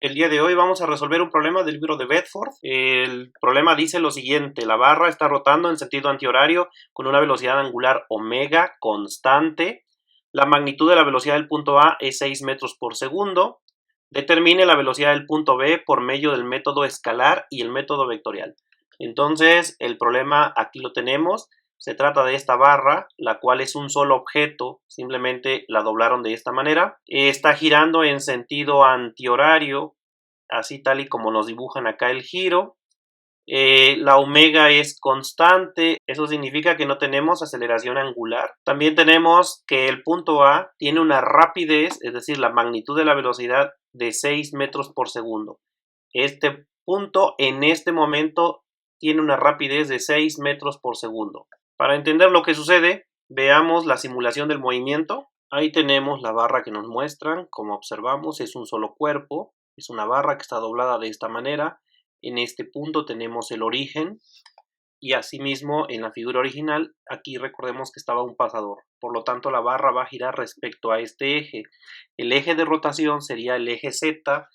El día de hoy vamos a resolver un problema del libro de Bedford. El problema dice lo siguiente: la barra está rotando en sentido antihorario con una velocidad angular omega constante. La magnitud de la velocidad del punto A es 6 metros por segundo. Determine la velocidad del punto B por medio del método escalar y el método vectorial. Entonces, el problema aquí lo tenemos. Se trata de esta barra, la cual es un solo objeto, simplemente la doblaron de esta manera. Está girando en sentido antihorario, así tal y como nos dibujan acá el giro. La omega es constante, eso significa que no tenemos aceleración angular. También tenemos que el punto A tiene una rapidez, es decir, la magnitud de la velocidad de 6 metros por segundo. Este punto en este momento tiene una rapidez de 6 metros por segundo. Para entender lo que sucede, veamos la simulación del movimiento. Ahí tenemos la barra que nos muestran. Como observamos, es un solo cuerpo, es una barra que está doblada de esta manera. En este punto tenemos el origen y asimismo en la figura original aquí recordemos que estaba un pasador, por lo tanto la barra va a girar respecto a este eje. El eje de rotación sería el eje Z,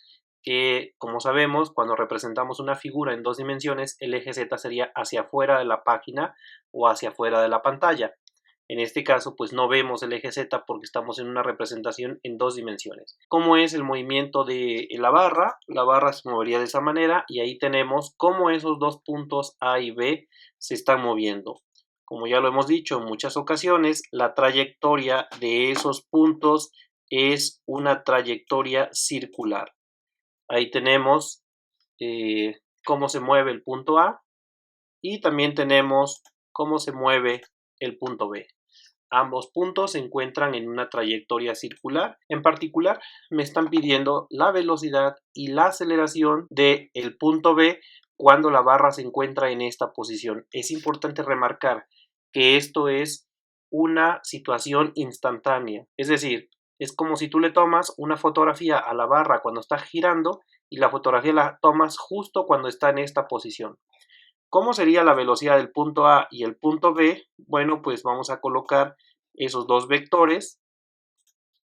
que como sabemos cuando representamos una figura en dos dimensiones el eje Z sería hacia afuera de la página o hacia afuera de la pantalla. En este caso, pues no vemos el eje Z porque estamos en una representación en dos dimensiones. ¿Cómo es el movimiento de la barra? La barra se movería de esa manera y ahí tenemos cómo esos dos puntos A y B se están moviendo. Como ya lo hemos dicho en muchas ocasiones, la trayectoria de esos puntos es una trayectoria circular. Ahí tenemos cómo se mueve el punto A y también tenemos cómo se mueve el punto B. Ambos puntos se encuentran en una trayectoria circular. En particular, me están pidiendo la velocidad y la aceleración del punto B cuando la barra se encuentra en esta posición. Es importante remarcar que esto es una situación instantánea. Es decir, es como si tú le tomas una fotografía a la barra cuando está girando y la fotografía la tomas justo cuando está en esta posición. ¿Cómo sería la velocidad del punto A y el punto B? Bueno, pues vamos a colocar esos dos vectores.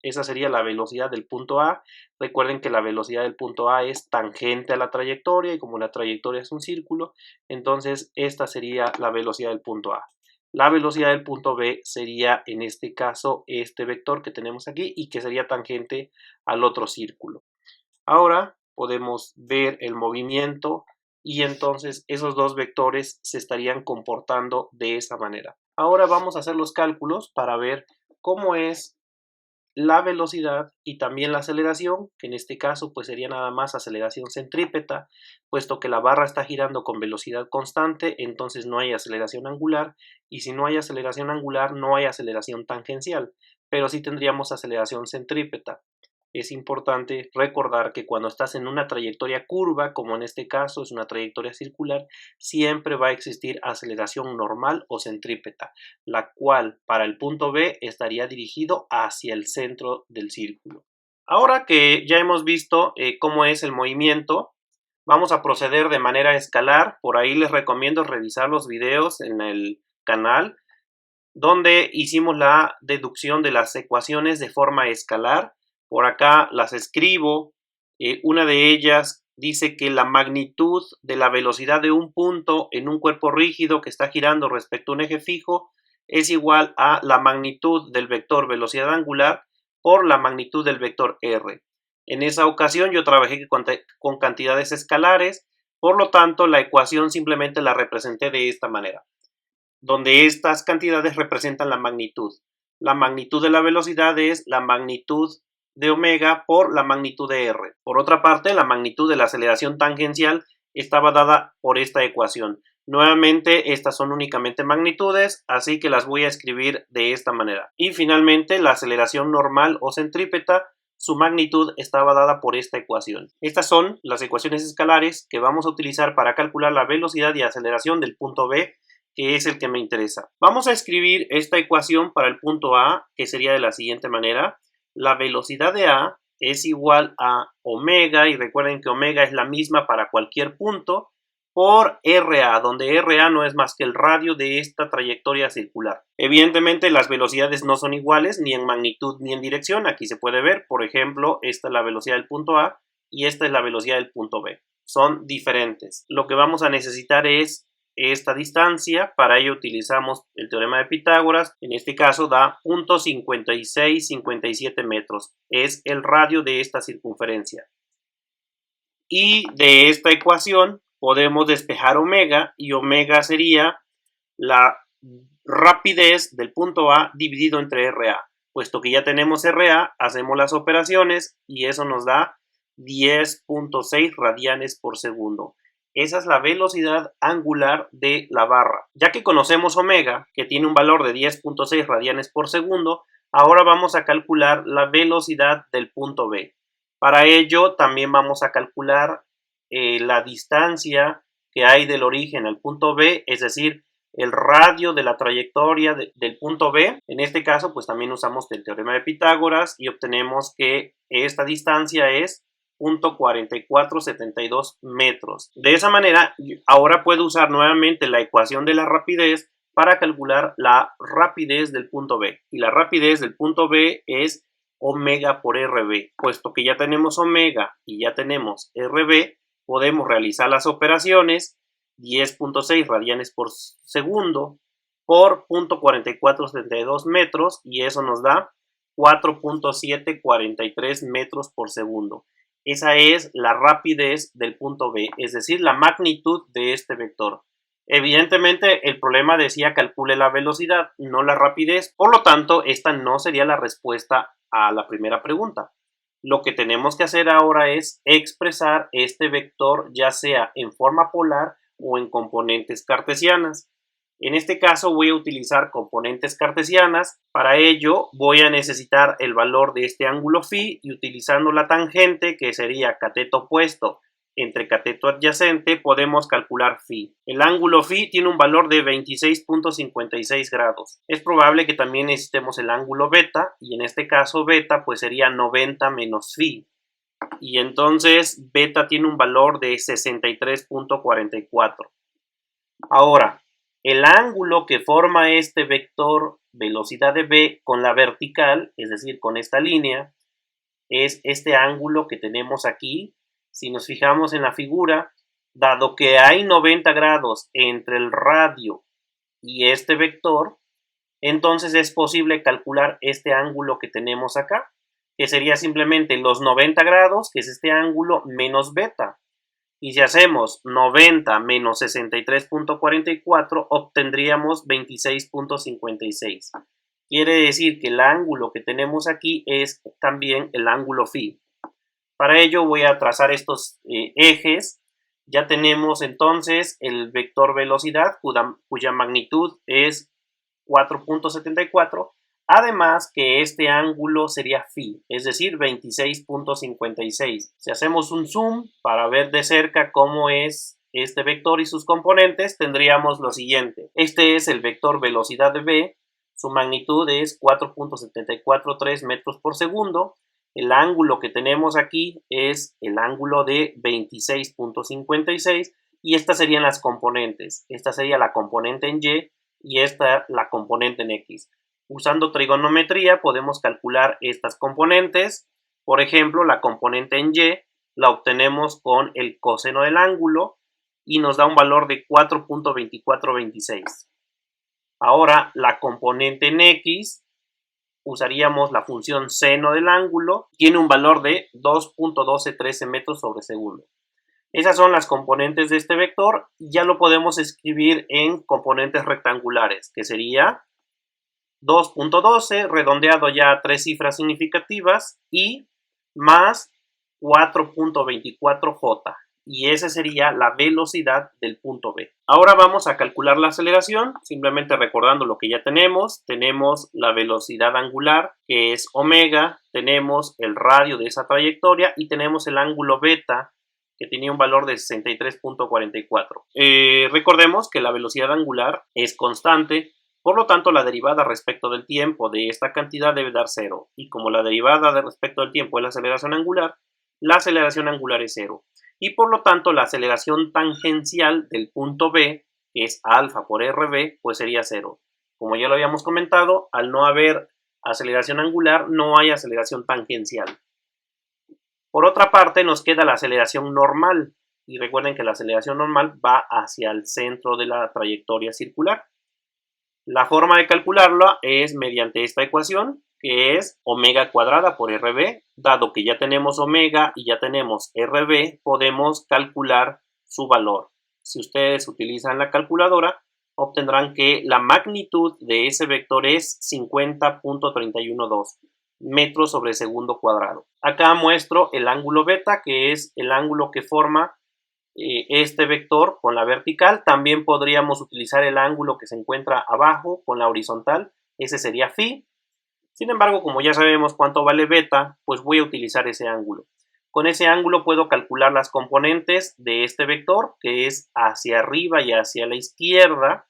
Esa sería la velocidad del punto A. Recuerden que la velocidad del punto A es tangente a la trayectoria y como la trayectoria es un círculo, entonces esta sería la velocidad del punto A. La velocidad del punto B sería en este caso este vector que tenemos aquí y que sería tangente al otro círculo. Ahora podemos ver el movimiento y entonces esos dos vectores se estarían comportando de esa manera. Ahora vamos a hacer los cálculos para ver cómo es la velocidad y también la aceleración, que en este caso pues sería nada más aceleración centrípeta, puesto que la barra está girando con velocidad constante, entonces no hay aceleración angular, y si no hay aceleración angular no hay aceleración tangencial, pero sí tendríamos aceleración centrípeta. Es importante recordar que cuando estás en una trayectoria curva, como en este caso es una trayectoria circular, siempre va a existir aceleración normal o centrípeta, la cual para el punto B estaría dirigido hacia el centro del círculo. Ahora que ya hemos visto cómo es el movimiento, vamos a proceder de manera escalar. Por ahí les recomiendo revisar los videos en el canal donde hicimos la deducción de las ecuaciones de forma escalar. Por acá las escribo. Una de ellas dice que la magnitud de la velocidad de un punto en un cuerpo rígido que está girando respecto a un eje fijo es igual a la magnitud del vector velocidad angular por la magnitud del vector r. En esa ocasión yo trabajé con cantidades escalares, por lo tanto la ecuación simplemente la representé de esta manera, donde estas cantidades representan la magnitud. La magnitud de la velocidad es la magnitud de omega por la magnitud de r. Por otra parte, la magnitud de la aceleración tangencial estaba dada por esta ecuación. Nuevamente, estas son únicamente magnitudes, así que las voy a escribir de esta manera. Y finalmente, la aceleración normal o centrípeta, su magnitud estaba dada por esta ecuación. Estas son las ecuaciones escalares que vamos a utilizar para calcular la velocidad y aceleración del punto B, que es el que me interesa. Vamos a escribir esta ecuación para el punto A, que sería de la siguiente manera. La velocidad de A es igual a omega, y recuerden que omega es la misma para cualquier punto, por RA, donde RA no es más que el radio de esta trayectoria circular. Evidentemente las velocidades no son iguales ni en magnitud ni en dirección. Aquí se puede ver, por ejemplo, esta es la velocidad del punto A y esta es la velocidad del punto B. Son diferentes. Lo que vamos a necesitar es esta distancia. Para ello utilizamos el teorema de Pitágoras. En este caso da 0.5657 metros. Es el radio de esta circunferencia. Y de esta ecuación podemos despejar omega, y omega sería la rapidez del punto A dividido entre RA. Puesto que ya tenemos RA, hacemos las operaciones y eso nos da 10.6 radianes por segundo. Esa es la velocidad angular de la barra. Ya que conocemos omega, que tiene un valor de 10.6 radianes por segundo, ahora vamos a calcular la velocidad del punto B. Para ello también vamos a calcular la distancia que hay del origen al punto B, es decir, el radio de la trayectoria del punto B. En este caso, pues también usamos el teorema de Pitágoras y obtenemos que esta distancia es 0.4472 metros. De esa manera, ahora puedo usar nuevamente la ecuación de la rapidez para calcular la rapidez del punto B. Y la rapidez del punto B es omega por RB. Puesto que ya tenemos omega y ya tenemos RB, podemos realizar las operaciones 10.6 radianes por segundo por 0.4472 metros y eso nos da 4.743 metros por segundo. Esa es la rapidez del punto B, es decir, la magnitud de este vector. Evidentemente, el problema decía calcule la velocidad, no la rapidez. Por lo tanto, esta no sería la respuesta a la primera pregunta. Lo que tenemos que hacer ahora es expresar este vector ya sea en forma polar o en componentes cartesianas. En este caso voy a utilizar componentes cartesianas. Para ello voy a necesitar el valor de este ángulo phi y utilizando la tangente, que sería cateto opuesto entre cateto adyacente, podemos calcular phi. El ángulo phi tiene un valor de 26.56 grados. Es probable que también necesitemos el ángulo beta y en este caso beta pues sería 90 menos phi. Y entonces beta tiene un valor de 63.44. Ahora, el ángulo que forma este vector velocidad de B con la vertical, es decir, con esta línea, es este ángulo que tenemos aquí. Si nos fijamos en la figura, dado que hay 90 grados entre el radio y este vector, entonces es posible calcular este ángulo que tenemos acá, que sería simplemente los 90 grados, que es este ángulo, menos beta. Y si hacemos 90 menos 63.44, obtendríamos 26.56. Quiere decir que el ángulo que tenemos aquí es también el ángulo phi. Para ello voy a trazar estos ejes. Ya tenemos entonces el vector velocidad, cuya magnitud es 4.74. Además que este ángulo sería phi, es decir, 26.56. Si hacemos un zoom para ver de cerca cómo es este vector y sus componentes, tendríamos lo siguiente. Este es el vector velocidad de B, su magnitud es 4.743 metros por segundo. El ángulo que tenemos aquí es el ángulo de 26.56 y estas serían las componentes. Esta sería la componente en Y esta la componente en X. Usando trigonometría podemos calcular estas componentes. Por ejemplo, la componente en Y la obtenemos con el coseno del ángulo y nos da un valor de 4.2426. Ahora, la componente en X, usaríamos la función seno del ángulo, tiene un valor de 2.1213 metros sobre segundo. Esas son las componentes de este vector. Ya lo podemos escribir en componentes rectangulares, que sería 2.12 redondeado ya a tres cifras significativas y más 4.24j. Y esa sería la velocidad del punto B. Ahora vamos a calcular la aceleración, simplemente recordando lo que ya tenemos. Tenemos la velocidad angular, que es omega, tenemos el radio de esa trayectoria y tenemos el ángulo beta, que tenía un valor de 63.44. Recordemos que la velocidad angular es constante, por lo tanto la derivada respecto del tiempo de esta cantidad debe dar 0. Y como la derivada respecto del tiempo es la aceleración angular es 0. Y por lo tanto la aceleración tangencial del punto B, que es alfa por RB, pues sería 0. Como ya lo habíamos comentado, al no haber aceleración angular, no hay aceleración tangencial. Por otra parte, nos queda la aceleración normal. Y recuerden que la aceleración normal va hacia el centro de la trayectoria circular. La forma de calcularla es mediante esta ecuación, que es omega cuadrada por RB. Dado que ya tenemos omega y ya tenemos RB, podemos calcular su valor. Si ustedes utilizan la calculadora, obtendrán que la magnitud de ese vector es 50.312 metros sobre segundo cuadrado. Acá muestro el ángulo beta, que es el ángulo que forma este vector con la vertical. También podríamos utilizar el ángulo que se encuentra abajo con la horizontal. Ese sería phi. Sin embargo, como ya sabemos cuánto vale beta, pues voy a utilizar ese ángulo. Con ese ángulo puedo calcular las componentes de este vector, que es hacia arriba y hacia la izquierda.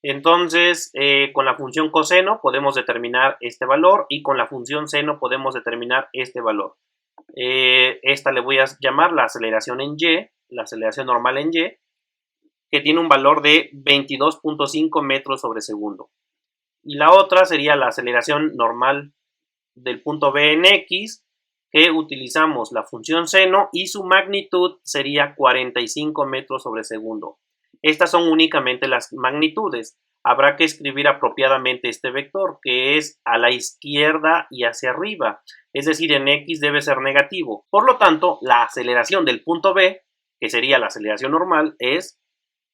Entonces, con la función coseno podemos determinar este valor y con la función seno podemos determinar este valor. Esta le voy a llamar la aceleración en Y, la aceleración normal en Y, que tiene un valor de 22.5 metros sobre segundo. Y la otra sería la aceleración normal del punto B en X, que utilizamos la función seno y su magnitud sería 45 metros sobre segundo. Estas son únicamente las magnitudes. Habrá que escribir apropiadamente este vector, que es a la izquierda y hacia arriba. Es decir, en X debe ser negativo. Por lo tanto, la aceleración del punto B, que sería la aceleración normal, es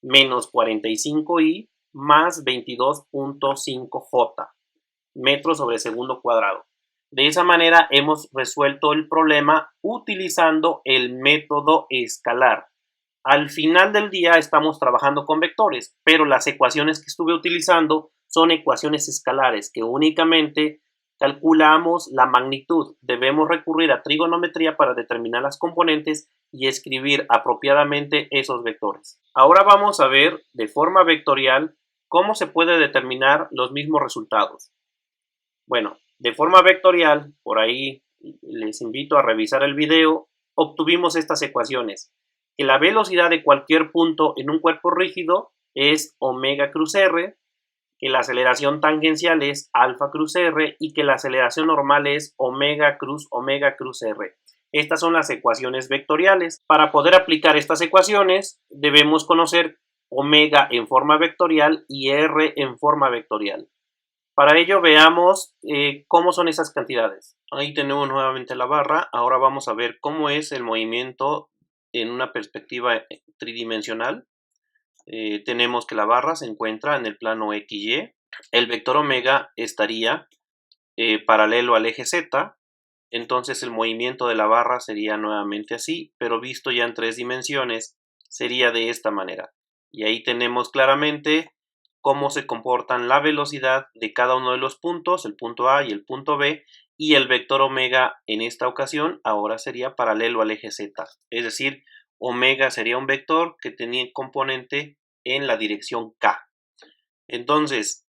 menos 45i más 22.5j metros sobre segundo cuadrado. De esa manera hemos resuelto el problema utilizando el método escalar. Al final del día estamos trabajando con vectores, pero las ecuaciones que estuve utilizando son ecuaciones escalares que únicamente calculamos la magnitud. Debemos recurrir a trigonometría para determinar las componentes y escribir apropiadamente esos vectores. Ahora vamos a ver de forma vectorial cómo se puede determinar los mismos resultados. Bueno, de forma vectorial, por ahí les invito a revisar el video, obtuvimos estas ecuaciones. Que la velocidad de cualquier punto en un cuerpo rígido es omega cruz r, que la aceleración tangencial es alfa cruz r y que la aceleración normal es omega cruz r. Estas son las ecuaciones vectoriales. Para poder aplicar estas ecuaciones debemos conocer omega en forma vectorial y r en forma vectorial. Para ello veamos cómo son esas cantidades. Ahí tenemos nuevamente la barra. Ahora vamos a ver cómo es el movimiento en una perspectiva tridimensional. Tenemos que la barra se encuentra en el plano XY. El vector omega estaría paralelo al eje Z. Entonces el movimiento de la barra sería nuevamente así, pero visto ya en 3 dimensiones sería de esta manera. Y ahí tenemos claramente cómo se comportan la velocidad de cada uno de los puntos, el punto A y el punto B, y el vector omega en esta ocasión ahora sería paralelo al eje Z. Es decir, omega sería un vector que tenía componente en la dirección K. Entonces,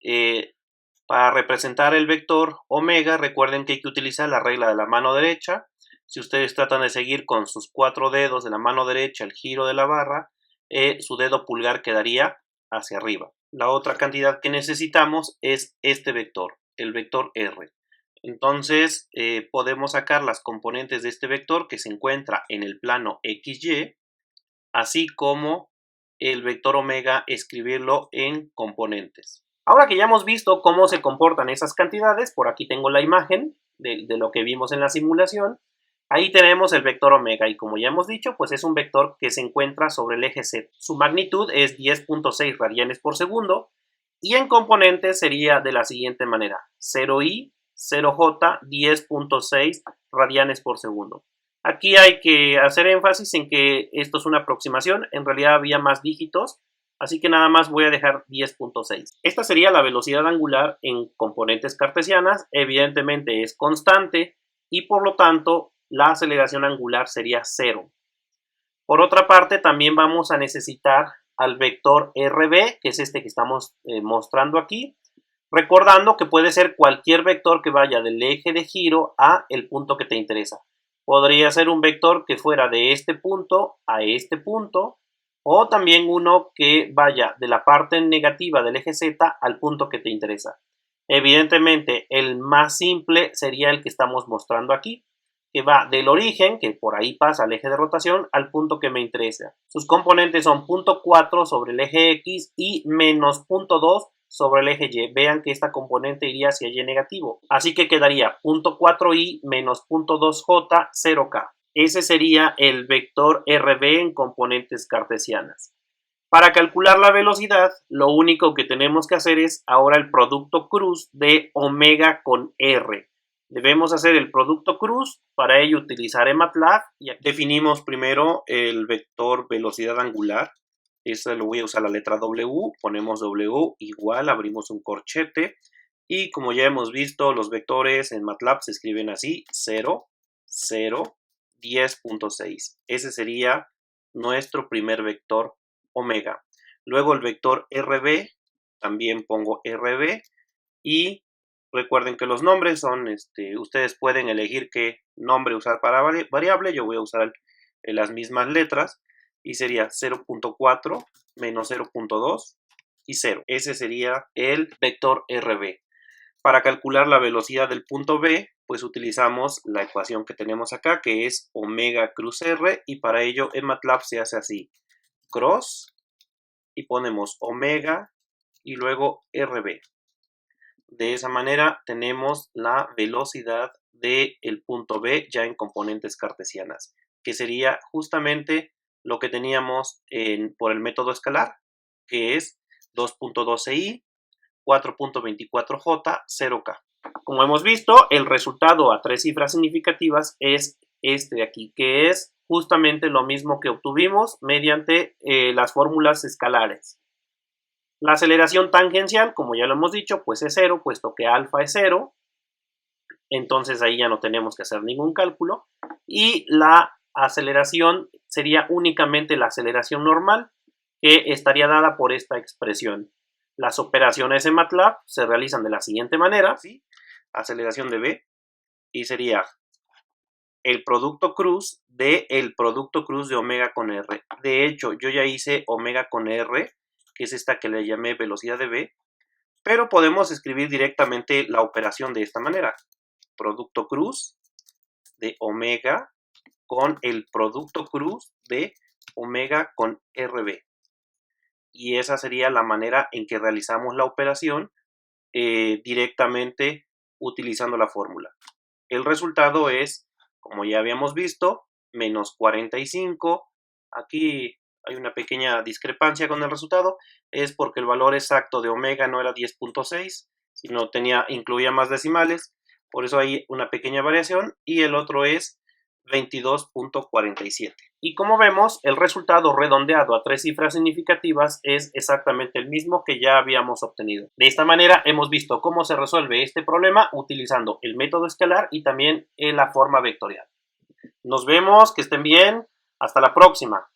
para representar el vector omega, recuerden que hay que utilizar la regla de la mano derecha. Si ustedes tratan de seguir con sus 4 dedos de la mano derecha el giro de la barra, su dedo pulgar quedaría hacia arriba. La otra cantidad que necesitamos es este vector, el vector R. Entonces, podemos sacar las componentes de este vector que se encuentra en el plano XY, así como el vector omega, escribirlo en componentes. Ahora que ya hemos visto cómo se comportan esas cantidades, por aquí tengo la imagen de lo que vimos en la simulación. Ahí tenemos el vector omega y como ya hemos dicho, pues es un vector que se encuentra sobre el eje Z. Su magnitud es 10.6 radianes por segundo y en componentes sería de la siguiente manera: 0i, 0j, 10.6 radianes por segundo. Aquí hay que hacer énfasis en que esto es una aproximación, en realidad había más dígitos, así que nada más voy a dejar 10.6. Esta sería la velocidad angular en componentes cartesianas, evidentemente es constante y por lo tanto la aceleración angular sería 0. Por otra parte, también vamos a necesitar al vector RB, que es este que estamos mostrando aquí, recordando que puede ser cualquier vector que vaya del eje de giro a el punto que te interesa. Podría ser un vector que fuera de este punto a este punto, o también uno que vaya de la parte negativa del eje Z al punto que te interesa. Evidentemente, el más simple sería el que estamos mostrando aquí. que va del origen, que por ahí pasa el eje de rotación, al punto que me interesa. Sus componentes son 0.4 sobre el eje X y menos 0.2 sobre el eje Y. Vean que esta componente iría hacia Y negativo. Así que quedaría 0.4i menos 0.2j, 0k. Ese sería el vector RB en componentes cartesianas. Para calcular la velocidad, lo único que tenemos que hacer es ahora el producto cruz de omega con R. Debemos hacer el producto cruz, para ello utilizaré MATLAB. Y definimos primero el vector velocidad angular. Este lo voy a usar la letra W, ponemos W igual, abrimos un corchete. Y como ya hemos visto, los vectores en MATLAB se escriben así, 0, 0, 10.6. Ese sería nuestro primer vector omega. Luego el vector RB, también pongo RB y recuerden que los nombres son, ustedes pueden elegir qué nombre usar para variable, yo voy a usar las mismas letras y sería 0.4 menos 0.2 y 0. Ese sería el vector RB. Para calcular la velocidad del punto B, pues utilizamos la ecuación que tenemos acá, que es omega cruz R, y para ello en MATLAB se hace así, cross, y ponemos omega y luego RB. De esa manera tenemos la velocidad del punto B ya en componentes cartesianas, que sería justamente lo que teníamos por el método escalar, que es 2.12i, 4.24j, 0k. Como hemos visto, el resultado a 3 cifras significativas es este de aquí, que es justamente lo mismo que obtuvimos mediante las fórmulas escalares. La aceleración tangencial, como ya lo hemos dicho, pues es 0, puesto que alfa es 0. Entonces ahí ya no tenemos que hacer ningún cálculo. Y la aceleración sería únicamente la aceleración normal, que estaría dada por esta expresión. Las operaciones en MATLAB se realizan de la siguiente manera, ¿sí? Aceleración de B, y sería el producto cruz de omega con R. De hecho, yo ya hice omega con R, que es esta que le llamé velocidad de B, pero podemos escribir directamente la operación de esta manera. Producto cruz de omega con el producto cruz de omega con RB. Y esa sería la manera en que realizamos la operación directamente utilizando la fórmula. El resultado es, como ya habíamos visto, menos 45. Aquí hay una pequeña discrepancia con el resultado, es porque el valor exacto de omega no era 10.6, sino incluía más decimales, por eso hay una pequeña variación, y el otro es 22.47. Y como vemos, el resultado redondeado a 3 cifras significativas es exactamente el mismo que ya habíamos obtenido. De esta manera hemos visto cómo se resuelve este problema utilizando el método escalar y también la forma vectorial. Nos vemos, que estén bien, hasta la próxima.